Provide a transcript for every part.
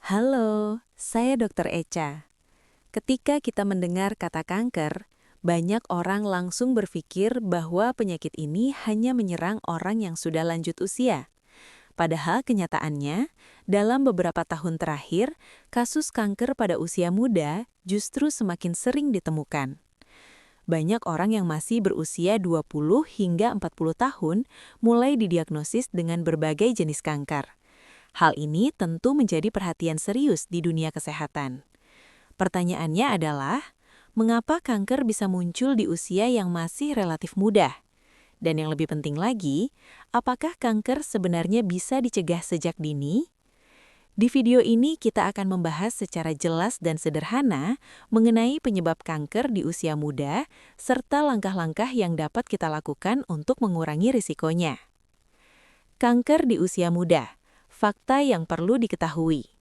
Halo, saya Dr. Echa. Ketika kita mendengar kata kanker, banyak orang langsung berpikir bahwa penyakit ini hanya menyerang orang yang sudah lanjut usia. Padahal kenyataannya, dalam beberapa tahun terakhir, kasus kanker pada usia muda justru semakin sering ditemukan. Banyak orang yang masih berusia 20 hingga 40 tahun mulai didiagnosis dengan berbagai jenis kanker. Hal ini tentu menjadi perhatian serius di dunia kesehatan. Pertanyaannya adalah, mengapa kanker bisa muncul di usia yang masih relatif muda? Dan yang lebih penting lagi, apakah kanker sebenarnya bisa dicegah sejak dini? Di video ini kita akan membahas secara jelas dan sederhana mengenai penyebab kanker di usia muda, serta langkah-langkah yang dapat kita lakukan untuk mengurangi risikonya. Kanker di usia muda, fakta yang perlu diketahui.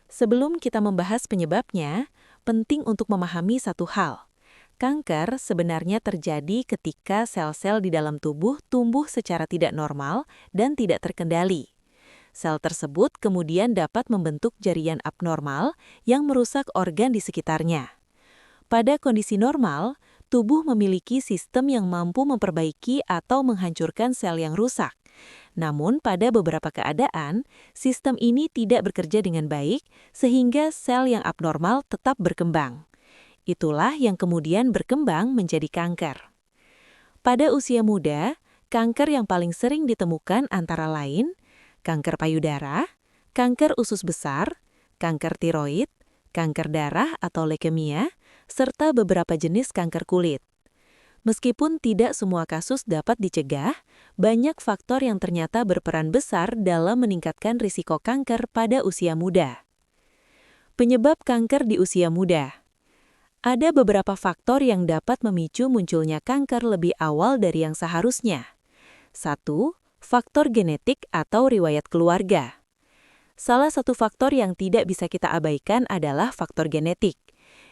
Sebelum kita membahas penyebabnya, penting untuk memahami satu hal. Kanker sebenarnya terjadi ketika sel-sel di dalam tubuh tumbuh secara tidak normal dan tidak terkendali. Sel tersebut kemudian dapat membentuk jaringan abnormal yang merusak organ di sekitarnya. Pada kondisi normal, tubuh memiliki sistem yang mampu memperbaiki atau menghancurkan sel yang rusak. Namun, pada beberapa keadaan, sistem ini tidak bekerja dengan baik, sehingga sel yang abnormal tetap berkembang. Itulah yang kemudian berkembang menjadi kanker. Pada usia muda, kanker yang paling sering ditemukan antara lain kanker payudara, kanker usus besar, kanker tiroid, kanker darah atau leukemia, serta beberapa jenis kanker kulit. Meskipun tidak semua kasus dapat dicegah, banyak faktor yang ternyata berperan besar dalam meningkatkan risiko kanker pada usia muda. Penyebab kanker di usia muda. Ada beberapa faktor yang dapat memicu munculnya kanker lebih awal dari yang seharusnya. 1. Faktor genetik atau riwayat keluarga. Salah satu faktor yang tidak bisa kita abaikan adalah faktor genetik.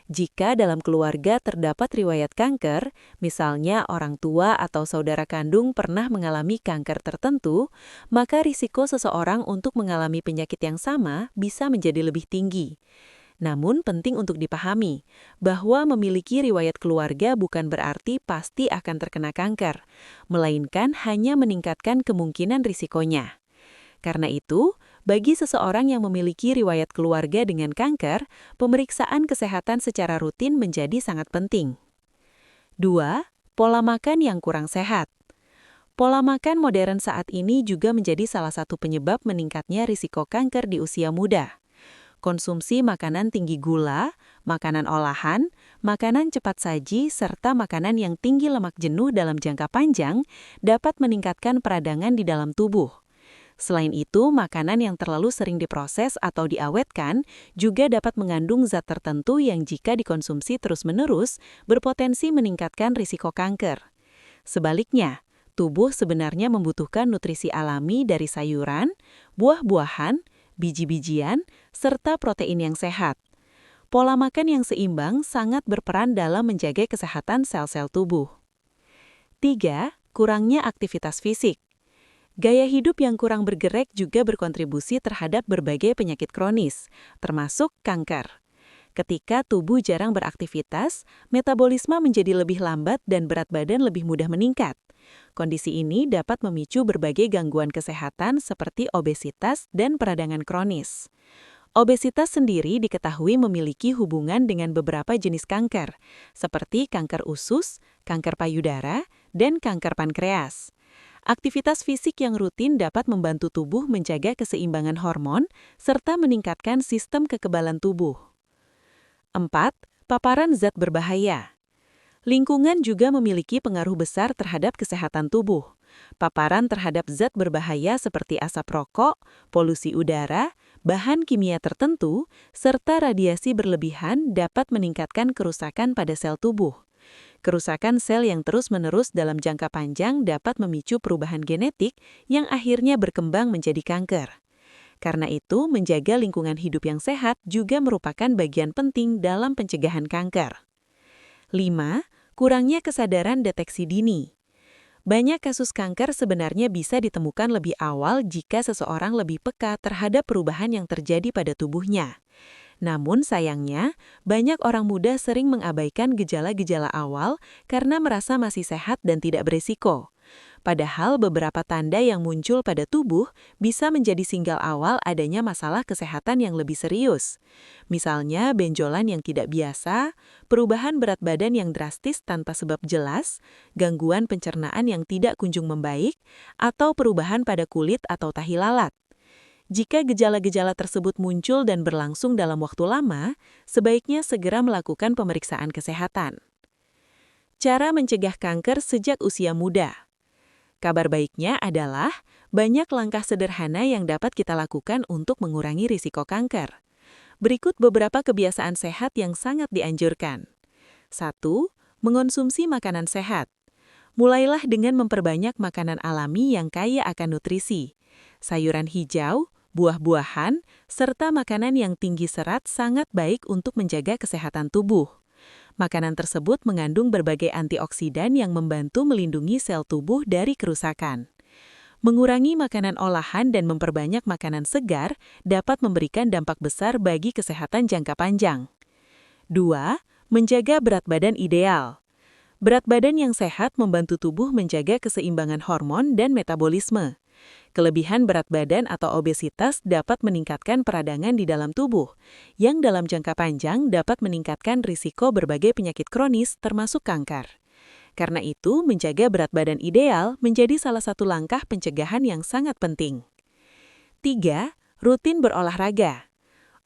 Jika dalam keluarga terdapat riwayat kanker, misalnya orang tua atau saudara kandung pernah mengalami kanker tertentu, maka risiko seseorang untuk mengalami penyakit yang sama bisa menjadi lebih tinggi. Namun penting untuk dipahami, bahwa memiliki riwayat keluarga bukan berarti pasti akan terkena kanker, melainkan hanya meningkatkan kemungkinan risikonya. Karena itu, bagi seseorang yang memiliki riwayat keluarga dengan kanker, pemeriksaan kesehatan secara rutin menjadi sangat penting. 2. Pola makan yang kurang sehat. Pola makan modern saat ini juga menjadi salah satu penyebab meningkatnya risiko kanker di usia muda. Konsumsi makanan tinggi gula, makanan olahan, makanan cepat saji, serta makanan yang tinggi lemak jenuh dalam jangka panjang dapat meningkatkan peradangan di dalam tubuh. Selain itu, makanan yang terlalu sering diproses atau diawetkan juga dapat mengandung zat tertentu yang jika dikonsumsi terus-menerus berpotensi meningkatkan risiko kanker. Sebaliknya, tubuh sebenarnya membutuhkan nutrisi alami dari sayuran, buah-buahan, biji-bijian, serta protein yang sehat. Pola makan yang seimbang sangat berperan dalam menjaga kesehatan sel-sel tubuh. 3. Kurangnya aktivitas fisik. Gaya hidup yang kurang bergerak juga berkontribusi terhadap berbagai penyakit kronis, termasuk kanker. Ketika tubuh jarang beraktivitas, metabolisme menjadi lebih lambat dan berat badan lebih mudah meningkat. Kondisi ini dapat memicu berbagai gangguan kesehatan seperti obesitas dan peradangan kronis. Obesitas sendiri diketahui memiliki hubungan dengan beberapa jenis kanker, seperti kanker usus, kanker payudara, dan kanker pankreas. Aktivitas fisik yang rutin dapat membantu tubuh menjaga keseimbangan hormon, serta meningkatkan sistem kekebalan tubuh. 4. Paparan zat berbahaya. Lingkungan juga memiliki pengaruh besar terhadap kesehatan tubuh. Paparan terhadap zat berbahaya seperti asap rokok, polusi udara, bahan kimia tertentu, serta radiasi berlebihan dapat meningkatkan kerusakan pada sel tubuh. Kerusakan sel yang terus-menerus dalam jangka panjang dapat memicu perubahan genetik yang akhirnya berkembang menjadi kanker. Karena itu, menjaga lingkungan hidup yang sehat juga merupakan bagian penting dalam pencegahan kanker. 5. Kurangnya kesadaran deteksi dini. Banyak kasus kanker sebenarnya bisa ditemukan lebih awal jika seseorang lebih peka terhadap perubahan yang terjadi pada tubuhnya. Namun sayangnya, banyak orang muda sering mengabaikan gejala-gejala awal karena merasa masih sehat dan tidak berisiko. Padahal beberapa tanda yang muncul pada tubuh bisa menjadi sinyal awal adanya masalah kesehatan yang lebih serius. Misalnya benjolan yang tidak biasa, perubahan berat badan yang drastis tanpa sebab jelas, gangguan pencernaan yang tidak kunjung membaik, atau perubahan pada kulit atau tahi lalat. Jika gejala-gejala tersebut muncul dan berlangsung dalam waktu lama, sebaiknya segera melakukan pemeriksaan kesehatan. Cara mencegah kanker sejak usia muda. Kabar baiknya adalah banyak langkah sederhana yang dapat kita lakukan untuk mengurangi risiko kanker. Berikut beberapa kebiasaan sehat yang sangat dianjurkan. 1. Mengonsumsi makanan sehat. Mulailah dengan memperbanyak makanan alami yang kaya akan nutrisi. Sayuran hijau, buah-buahan, serta makanan yang tinggi serat sangat baik untuk menjaga kesehatan tubuh. Makanan tersebut mengandung berbagai antioksidan yang membantu melindungi sel tubuh dari kerusakan. Mengurangi makanan olahan dan memperbanyak makanan segar dapat memberikan dampak besar bagi kesehatan jangka panjang. 2. Menjaga berat badan ideal. Berat badan yang sehat membantu tubuh menjaga keseimbangan hormon dan metabolisme. Kelebihan berat badan atau obesitas dapat meningkatkan peradangan di dalam tubuh, yang dalam jangka panjang dapat meningkatkan risiko berbagai penyakit kronis termasuk kanker. Karena itu, menjaga berat badan ideal menjadi salah satu langkah pencegahan yang sangat penting. 3. Rutin berolahraga.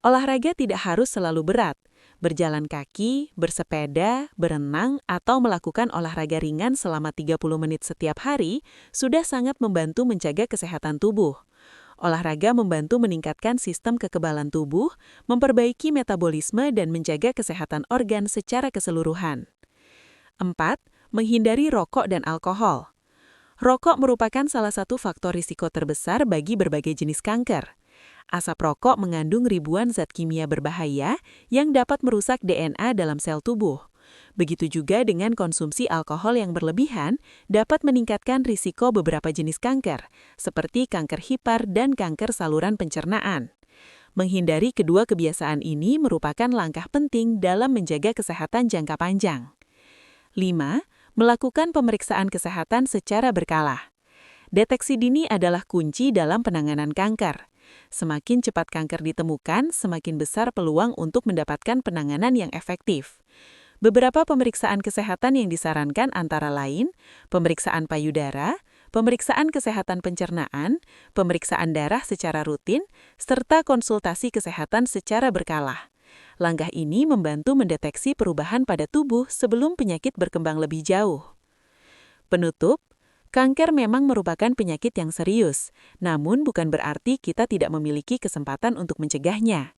Olahraga tidak harus selalu berat. Berjalan kaki, bersepeda, berenang, atau melakukan olahraga ringan selama 30 menit setiap hari sudah sangat membantu menjaga kesehatan tubuh. Olahraga membantu meningkatkan sistem kekebalan tubuh, memperbaiki metabolisme, dan menjaga kesehatan organ secara keseluruhan. 4. Menghindari rokok dan alkohol. Rokok merupakan salah satu faktor risiko terbesar bagi berbagai jenis kanker. Asap rokok mengandung ribuan zat kimia berbahaya yang dapat merusak DNA dalam sel tubuh. Begitu juga dengan konsumsi alkohol yang berlebihan dapat meningkatkan risiko beberapa jenis kanker, seperti kanker hipar dan kanker saluran pencernaan. Menghindari kedua kebiasaan ini merupakan langkah penting dalam menjaga kesehatan jangka panjang. 5. Melakukan pemeriksaan kesehatan secara berkala. Deteksi dini adalah kunci dalam penanganan kanker. Semakin cepat kanker ditemukan, semakin besar peluang untuk mendapatkan penanganan yang efektif. Beberapa pemeriksaan kesehatan yang disarankan antara lain, pemeriksaan payudara, pemeriksaan kesehatan pencernaan, pemeriksaan darah secara rutin, serta konsultasi kesehatan secara berkala. Langkah ini membantu mendeteksi perubahan pada tubuh sebelum penyakit berkembang lebih jauh. Penutup, kanker memang merupakan penyakit yang serius, namun bukan berarti kita tidak memiliki kesempatan untuk mencegahnya.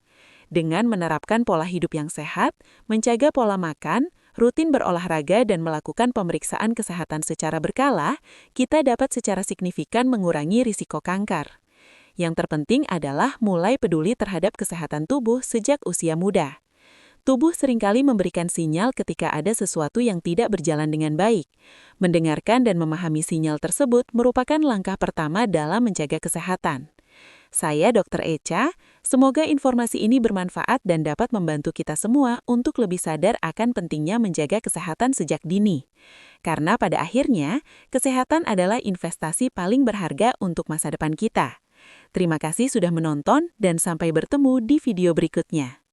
Dengan menerapkan pola hidup yang sehat, menjaga pola makan, rutin berolahraga, dan melakukan pemeriksaan kesehatan secara berkala, kita dapat secara signifikan mengurangi risiko kanker. Yang terpenting adalah mulai peduli terhadap kesehatan tubuh sejak usia muda. Tubuh seringkali memberikan sinyal ketika ada sesuatu yang tidak berjalan dengan baik. Mendengarkan dan memahami sinyal tersebut merupakan langkah pertama dalam menjaga kesehatan. Saya Dr. Echa, semoga informasi ini bermanfaat dan dapat membantu kita semua untuk lebih sadar akan pentingnya menjaga kesehatan sejak dini. Karena pada akhirnya, kesehatan adalah investasi paling berharga untuk masa depan kita. Terima kasih sudah menonton dan sampai bertemu di video berikutnya.